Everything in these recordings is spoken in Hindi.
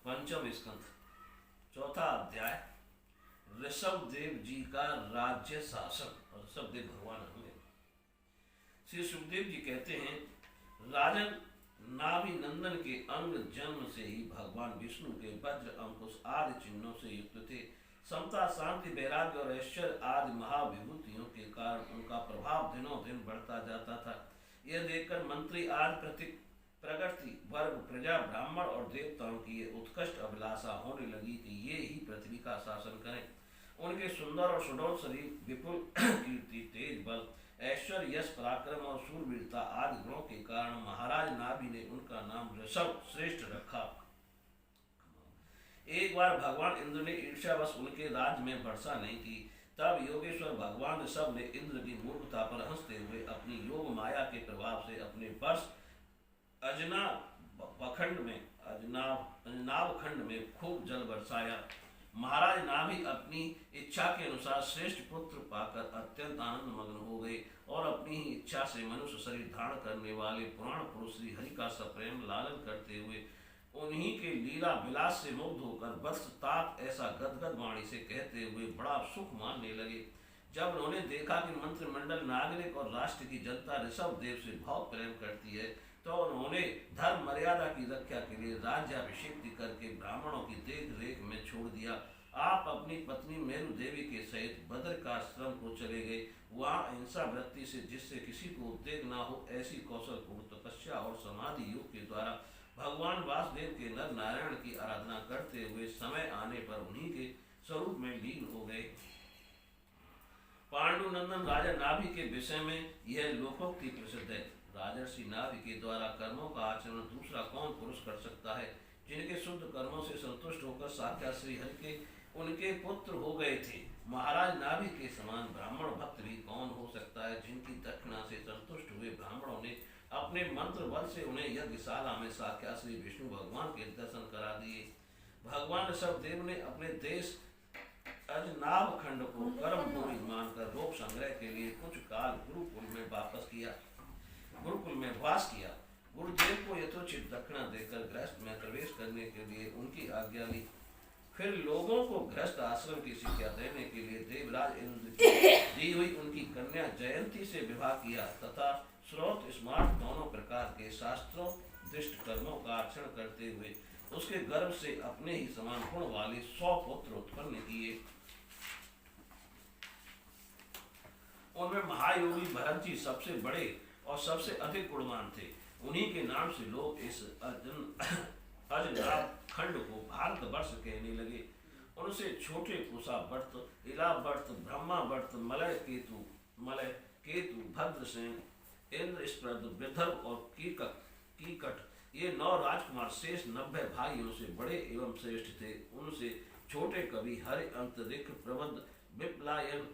पंचम स्कंध, चौथा अध्याय, ऋषभ देव जी का राज्य शासन। ऋषभ देव भगवान होंगे। श्री सुखदेव जी कहते हैं, राजन नाभि नंदन के अंग जन्म से ही भगवान विष्णु के वज्र अंकुश आदि चिन्हों से युक्त थे। समता, शांति, वैराग्य और ऐश्वर्य आदि महाविभूतियों के कारण उनका प्रभाव दिनों दिन बढ़ता जाता था। यह देखकर मंत्री आदि प्रकट थी। वर्ग, प्रजा, ब्राह्मण और देवताओं की ये उत्कृष्ट अभिलाषा होने लगी कि ये ही पृथ्वी का शासन करें। उनके सुंदर और सुडौल शरीर, विपुल कीर्ति, तेज बल, ऐश्वर्य, यश, पराक्रम और शूरवीरता आदि गुणों के कारण महाराज नाभि ने उनका नाम ऋषभ श्रेष्ठ रखा। एक बार भगवान इंद्र ने ईर्ष्यावश उनके राज्य में वर्षा नहीं की। तब योगेश्वर भगवान ऋषभ ने इंद्र की मूर्खता पर हंसते हुए अपनी योग माया के प्रभाव से अपने वर्ष अजनाभ खंड में खूब जल बरसाया। महाराज नाभि अपनी इच्छा के अनुसार श्रेष्ठ पुत्र पाकर अत्यंत आनंद मग्न हो गए और अपनी ही इच्छा से मनुष्य शरीर धारण करने वाले पुराण पुरुष श्री हरि का सप्रेम लालन करते हुए उन्हीं के लीला विलास से मुग्ध होकर वत्स तात ऐसा गदगद वाणी से कहते हुए बड़ा सुख मानने लगे। जब उन्होंने देखा कि मंत्रिमंडल, नागरिक और राष्ट्र की जनता ऋषभ देव से बहुत प्रेम करती है, तो उन्होंने धर्म मर्यादा की रक्षा के लिए राज्याभिषेक करके ब्राह्मणों की देख रेख में छोड़ दिया। आप अपनी पत्नी मेरु देवी के सहित बद्रिकाश्रम को चले गए। वहाँ अहिंसा वृत्ति से, जिससे किसी को उद्वेग न हो, ऐसी कौशलपूर्ण तपस्या और समाधि योग के द्वारा भगवान वासुदेव के नर नारायण की आराधना करते हुए समय आने पर उन्हीं के स्वरूप में लीन हो गए। पांडुनंदन राजा नाभि के विषय में यह लोकोक्ति प्रसिद्ध है। राजर्षि नाभि के द्वारा कर्मों का आचरण दूसरा कौन पुरुष कर सकता है? जिनके शुद्ध कर्मों से संतुष्ट होकर साक्षात श्री हरि के उनके पुत्र हो गए थे। महाराज नाभि के समान ब्राह्मण भक्त भी कौन हो सकता है? जिनकी दक्षिणा से संतुष्ट हुए ब्राह्मणों ने अपने मंत्र बल से उन्हें यज्ञशाला में साक्षात श्री विष्णु भगवान के दर्शन करा दिए। भगवान ऋषभ देव ने अपने देश अजनाभ खंड को कर्म भूमि मानकर लोक संग्रह के लिए कुछ काल गुरुकुल में वास किया। गुरुदेव को यथोचित दक्षिणा देकर गृहस्थ में प्रवेश करने के लिए उनकी आज्ञा ली। फिर लोगों को गृहस्थ आश्रम की शिक्षा देने के लिए देवराज इंद्र की दी हुई उनकी कन्या जयंती से विवाह किया तथा श्रोत स्मार्ट दोनों प्रकार के शास्त्रों दिष्ट कर्मों का आचरण करते हुए उसके गर्भ से अपने ही समान गुण वाले 100 पुत्र उत्पन्न किए। उनमें महायोगी भरत जी सबसे बड़े और सबसे अधिक गुणवान थे। उन्हीं के नाम से लोग इस अजनाभ खंड को भारतवर्ष कहने लगे। उनसे छोटे कुशा वर्त, इला वर्त, ब्रह्मा वर्त, मलय केतु, भद्रसेन, इंद्र, स्प्रद, विदर्भ और कीकट ये 9 राजकुमार शेष 90 भाइयों से बड़े एवं श्रेष्ठ थे। उनसे छोटे कवि हरि, अंतरिक्ष, प्रबंध, विप्लायन,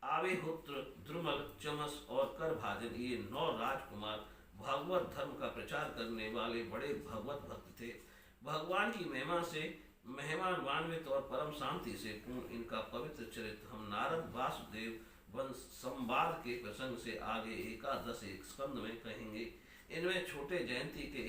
आवेहुत्र, द्रुमल, चमस और करभाजन ये 9 राजकुमार भगवत धर्म का प्रचार करने वाले बड़े भगवत भक्त थे। भगवान की मेहमानवान्वित और परम शांति से पूर्ण इनका पवित्र चरित्र हम नारद वासुदेव वंश संवाद के प्रसंग से आगे 81 स्कंद में कहेंगे। इनमें छोटे जयंती के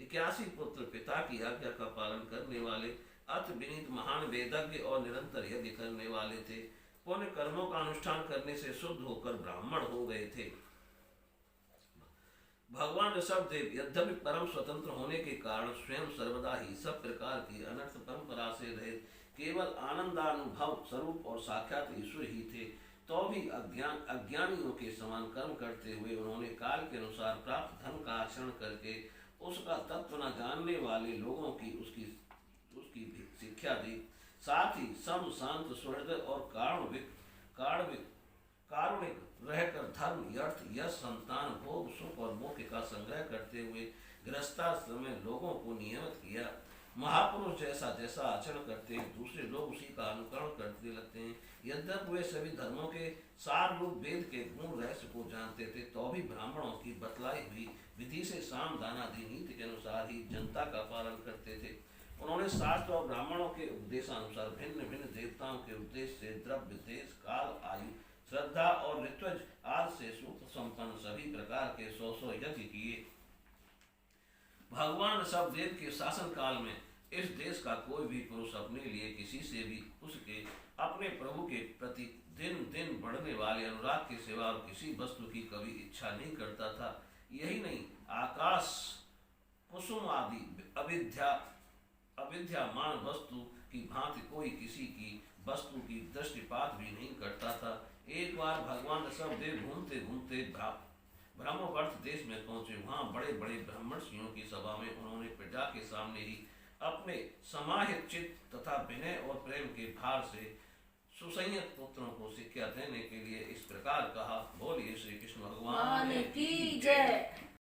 81 पुत्र पिता की आज्ञा का पालन करने वाले अति विनीत महान वेदज्ञ और निरंतर यज्ञ करने वाले थे। पुण्य कर्मों का अनुष्ठान करने से शुद्ध होकर ब्राह्मण हो गए थे। भगवान ऋषभ देव यद्यपि परम स्वतंत्र होने के कारण स्वयं सर्वदा ही सब प्रकार की अनर्थ परंपरा से रहित केवल आनंदानुभव स्वरूप और साक्षात ईश्वर ही थे, तो भी अज्ञानियों के समान कर्म करते हुए उन्होंने काल के अनुसार प्राप्त धर्म का आचरण करके उसका तत्व न जानने वाले लोगों की उसकी भी शिक्षा दी। साथ ही सम, शांत, सुहृदय और कारुणिक रहकर धर्म, अर्थ, यश, संतान, भोग, सुख और मोक्ष का संग्रह करते हुए गृहस्थाश्रम में लोगों को नियमित किया। महापुरुष जैसा जैसा आचरण करते हैं दूसरे लोग उसी का अनुकरण करते लगते हैं। यद्यपि वे सभी धर्मों के सार रूप वेद के गुण रहस्य को जानते थे, तो भी ब्राह्मणों की बतलाई हुई विधि से साम दानादि नीति के अनुसार ही जनता का पालन करते थे। उन्होंने शास्त्र और ब्राह्मणों के उपदेशानुसार भिन्न भिन्न देवताओं के उपदेश से द्रव्य, देश, काल, आयु, श्रद्धा और ऋत्वज आदि से सूत्र संपन्न सभी प्रकार के 100 यज्ञ किए। भगवान ऋषभदेव के शासन काल में इस देश का कोई भी पुरुष अपने लिए किसी से भी उसके अपने प्रभु के प्रति दिन दिन बढ़ने वाले अनुराग के सिवा और किसी वस्तु की कभी इच्छा नहीं करता था। यही नहीं, आकाश कुसुम आदि अविद्यामान वस्तु की भांति कोई किसी की वस्तु की दृष्टिपात भी नहीं करता था। एक बार भगवान ऋषभदेव घूमते घूमते ब्रह्मवर्त देश में पहुंचे। वहां बड़े बड़े ब्राह्मणर्षियों की सभा में उन्होंने प्रजा के सामने ही अपने समाहित चित्त तथा विनय और प्रेम के भार से सुसंयत पुत्रों को शिक्षा देने के लिए इस प्रकार कहा। बोलिए श्री कृष्ण भगवान की जय।